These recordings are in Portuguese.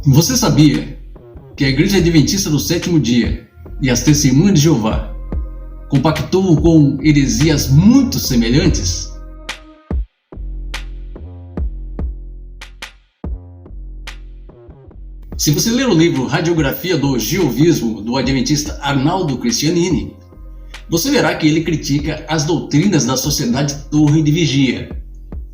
Você sabia que a Igreja Adventista do Sétimo Dia e as Testemunhas de Jeová compactuam com heresias muito semelhantes? Se você ler o livro Radiografia do Jeovismo, do adventista Arnaldo Cristianini, você verá que ele critica as doutrinas da Sociedade Torre de Vigia.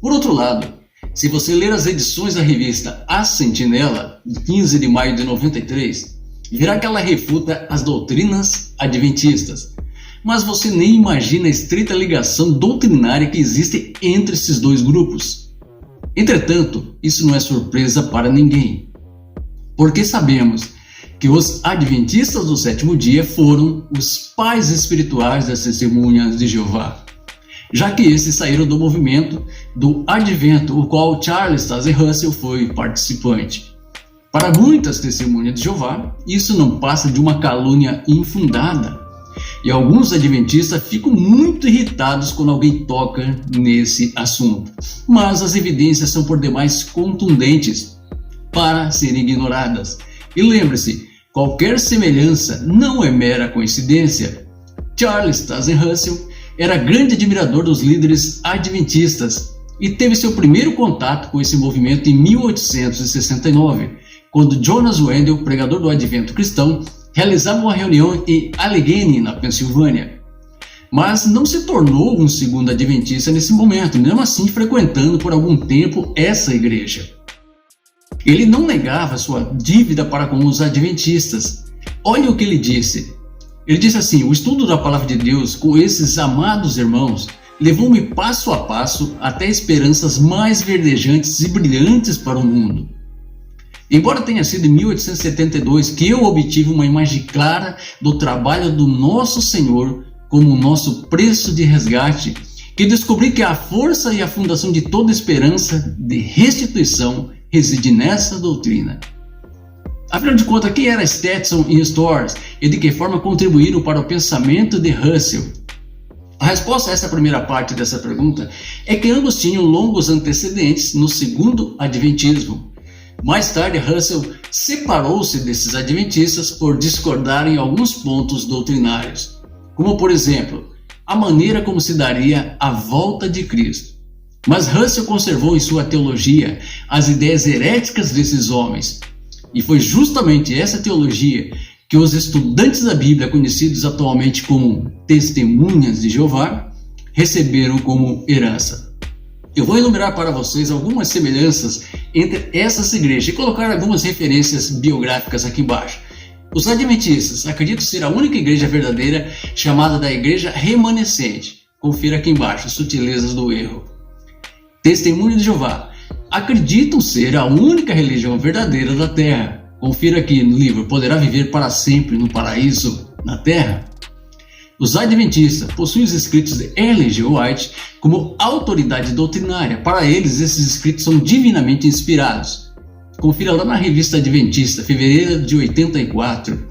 Por outro lado, se você ler as edições da revista A Sentinela, de 15 de maio de 93, verá que ela refuta as doutrinas adventistas. Mas você nem imagina a estreita ligação doutrinária que existe entre esses dois grupos. Entretanto, isso não é surpresa para ninguém, porque sabemos que os adventistas do sétimo dia foram os pais espirituais das Testemunhas de Jeová, já que esses saíram do movimento do Advento, o qual Charles Taze Russell foi participante. Para muitas Testemunhas de Jeová, isso não passa de uma calúnia infundada, e alguns adventistas ficam muito irritados quando alguém toca nesse assunto, mas as evidências são por demais contundentes para serem ignoradas. E lembre-se, qualquer semelhança não é mera coincidência. Charles Taze Russell era grande admirador dos líderes adventistas e teve seu primeiro contato com esse movimento em 1869, quando Jonas Wendell, pregador do Advento cristão, realizava uma reunião em Allegheny, na Pensilvânia. Mas não se tornou um segundo adventista nesse momento, mesmo assim frequentando por algum tempo essa igreja. Ele não negava sua dívida para com os adventistas. Olha o que ele disse. Ele disse assim: o estudo da palavra de Deus com esses amados irmãos levou-me passo a passo até esperanças mais verdejantes e brilhantes para o mundo. Embora tenha sido em 1872 que eu obtive uma imagem clara do trabalho do nosso Senhor como o nosso preço de resgate, que descobri que a força e a fundação de toda esperança de restituição reside nessa doutrina. Afinal de contas, quem era Stetson e Storrs e de que forma contribuíram para o pensamento de Russell? A resposta a essa primeira parte dessa pergunta é que ambos tinham longos antecedentes no segundo adventismo. Mais tarde, Russell separou-se desses adventistas por discordar em alguns pontos doutrinários, como por exemplo, a maneira como se daria a volta de Cristo. Mas Russell conservou em sua teologia as ideias heréticas desses homens, e foi justamente essa teologia que os estudantes da Bíblia, conhecidos atualmente como Testemunhas de Jeová, receberam como herança. Eu vou enumerar para vocês algumas semelhanças entre essas igrejas e colocar algumas referências biográficas aqui embaixo. Os adventistas acreditam ser a única igreja verdadeira, chamada da Igreja Remanescente. Confira aqui embaixo as sutilezas do erro. Testemunhas de Jeová acreditam ser a única religião verdadeira da Terra. Confira aqui no livro Poderá Viver para Sempre no Paraíso na Terra. Os adventistas possuem os escritos de Ellen G. White como autoridade doutrinária. Para eles, esses escritos são divinamente inspirados. Confira lá na Revista Adventista, fevereiro de 84.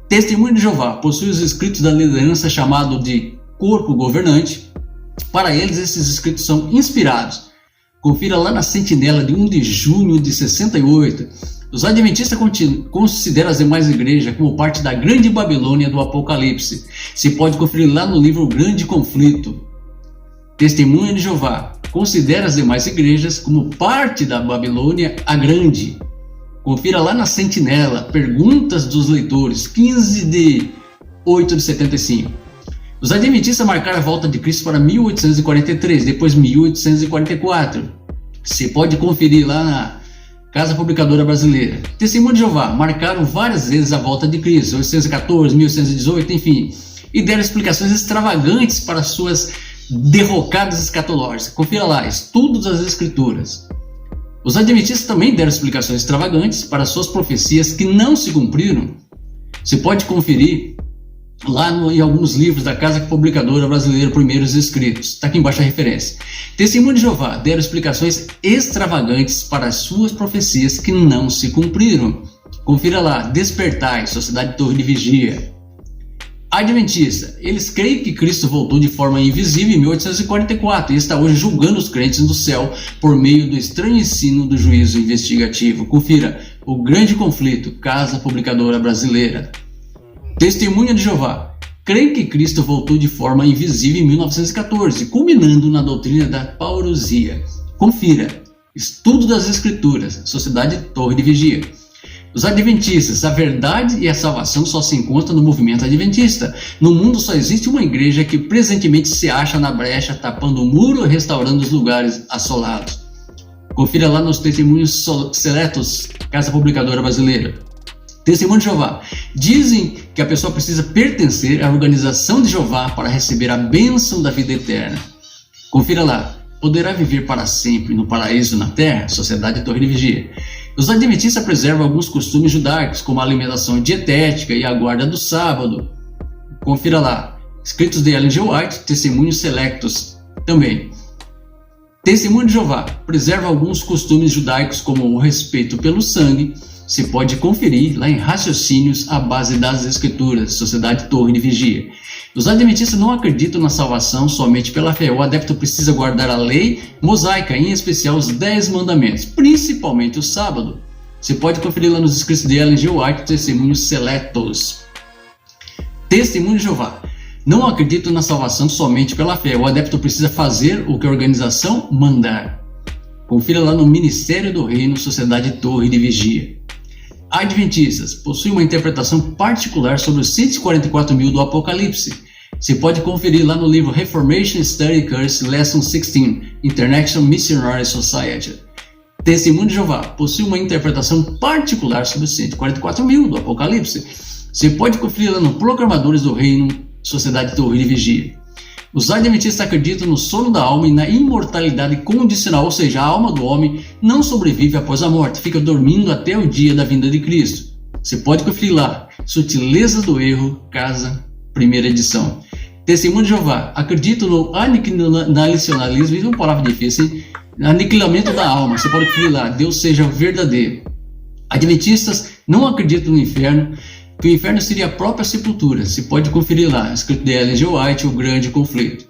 Testemunho de Jeová possui os escritos da liderança chamado de corpo governante. Para eles, esses escritos são inspirados. Confira lá na Sentinela de 1 de junho de 68. Os adventistas consideram as demais igrejas como parte da Grande Babilônia do Apocalipse. Se pode conferir lá no livro Grande Conflito. Testemunha de Jeová considera as demais igrejas como parte da Babilônia a Grande. Confira lá na Sentinela, Perguntas dos Leitores, 15 de 8 de 75. Os adventistas marcaram a volta de Cristo para 1843, depois 1844. Você pode conferir lá na Casa Publicadora Brasileira. Testemunho de Jeová marcaram várias vezes a volta de Cristo, 1814, 1818, enfim, e deram explicações extravagantes para suas derrocadas escatológicas. Confira lá, Estudos das Escrituras. Os adventistas também deram explicações extravagantes para suas profecias que não se cumpriram. Você pode conferir lá em alguns livros da Casa Publicadora Brasileira, primeiros escritos. Está aqui embaixo a referência. Testemunho de Jeová deram explicações extravagantes para as suas profecias que não se cumpriram. Confira lá, Despertai, Sociedade Torre de Vigia. Adventista, eles creem que Cristo voltou de forma invisível em 1844 e está hoje julgando os crentes no céu por meio do estranho ensino do juízo investigativo. Confira O Grande Conflito, Casa Publicadora Brasileira. Testemunha de Jeová. Creem que Cristo voltou de forma invisível em 1914, culminando na doutrina da parousia. Confira. Estudo das Escrituras, Sociedade Torre de Vigia. Os Adventistas, a verdade e a salvação só se encontram no movimento adventista. No mundo só existe uma igreja que presentemente se acha na brecha, tapando o muro e restaurando os lugares assolados. Confira lá nos Testemunhos Seletos, Casa Publicadora Brasileira. Testemunho de Jeová. Dizem que a pessoa precisa pertencer à organização de Jeová para receber a bênção da vida eterna. Confira lá. Poderá viver para sempre no paraíso na terra? Sociedade Torre de Vigia. Os adventistas preservam alguns costumes judaicos, como a alimentação dietética e a guarda do sábado. Confira lá. Escritos de Ellen G. White, Testemunhos Selectos também. Testemunho de Jeová. Preserva alguns costumes judaicos, como o respeito pelo sangue. Se pode conferir lá em Raciocínios à base das Escrituras, Sociedade Torre de Vigia. Os adventistas não acreditam na salvação somente pela fé. O adepto precisa guardar a lei mosaica, em especial os 10 mandamentos, principalmente o sábado. Você pode conferir lá nos escritos de Ellen G. White, Testemunhos Seletos. Testemunho de Jeová. Não acreditam na salvação somente pela fé. O adepto precisa fazer o que a organização mandar. Confira lá no Ministério do Reino, Sociedade Torre de Vigia. Adventistas possuem uma interpretação particular sobre os 144.000 do Apocalipse. Você pode conferir lá no livro Reformation Study Course Lesson 16, International Missionary Society. Testemunho de Jeová possui uma interpretação particular sobre os 144.000 do Apocalipse. Você pode conferir lá no Proclamadores do Reino, Sociedade Torre de Vigia. Os adventistas acreditam no sono da alma e na imortalidade condicional, ou seja, a alma do homem não sobrevive após a morte, fica dormindo até o dia da vinda de Cristo. Você pode conferir lá, Sutilezas do Erro, Casa, primeira edição. Testemunho de Jeová, acreditam no aniquilacionalismo, e uma palavra difícil, hein? Aniquilamento da alma. Você pode conferir lá, Deus seja verdadeiro. Adventistas não acreditam no inferno, que o inferno seria a própria sepultura. Se pode conferir lá, escrito de Ellen G. White, O Grande Conflito.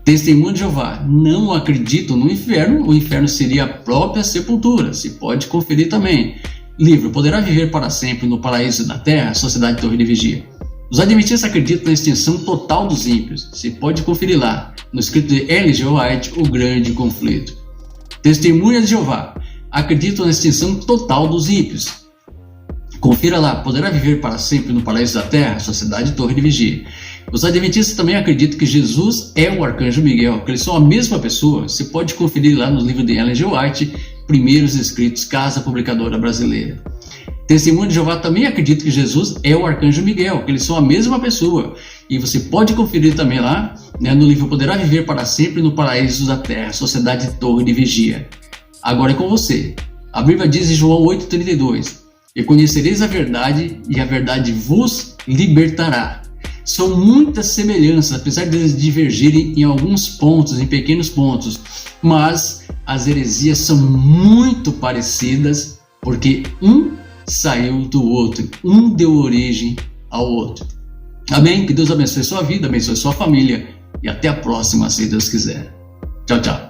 Testemunho de Jeová. Não acreditam no inferno, o inferno seria a própria sepultura. Se pode conferir também. Livro Poderá Viver para Sempre no Paraíso da Terra? Sociedade Torre de Vigia. Os adventistas acreditam na extinção total dos ímpios. Se pode conferir lá, no escrito de Ellen G. White, O Grande Conflito. Testemunha de Jeová. Acreditam na extinção total dos ímpios. Confira lá, Poderá Viver para Sempre no Paraíso da Terra? Sociedade Torre de Vigia. Os adventistas também acreditam que Jesus é o Arcanjo Miguel, que eles são a mesma pessoa. Você pode conferir lá no livro de Ellen G. White, Primeiros Escritos, Casa Publicadora Brasileira. Testemunho de Jeová também acredita que Jesus é o Arcanjo Miguel, que eles são a mesma pessoa. E você pode conferir também lá, no livro Poderá Viver para Sempre no Paraíso da Terra? Sociedade Torre de Vigia. Agora é com você. A Bíblia diz em João 8,32: E conhecereis a verdade, e a verdade vos libertará. São muitas semelhanças, apesar de eles divergirem em alguns pontos, em pequenos pontos. Mas as heresias são muito parecidas, porque um saiu do outro, um deu origem ao outro. Amém? Que Deus abençoe sua vida, abençoe sua família. E até a próxima, se Deus quiser. Tchau, tchau.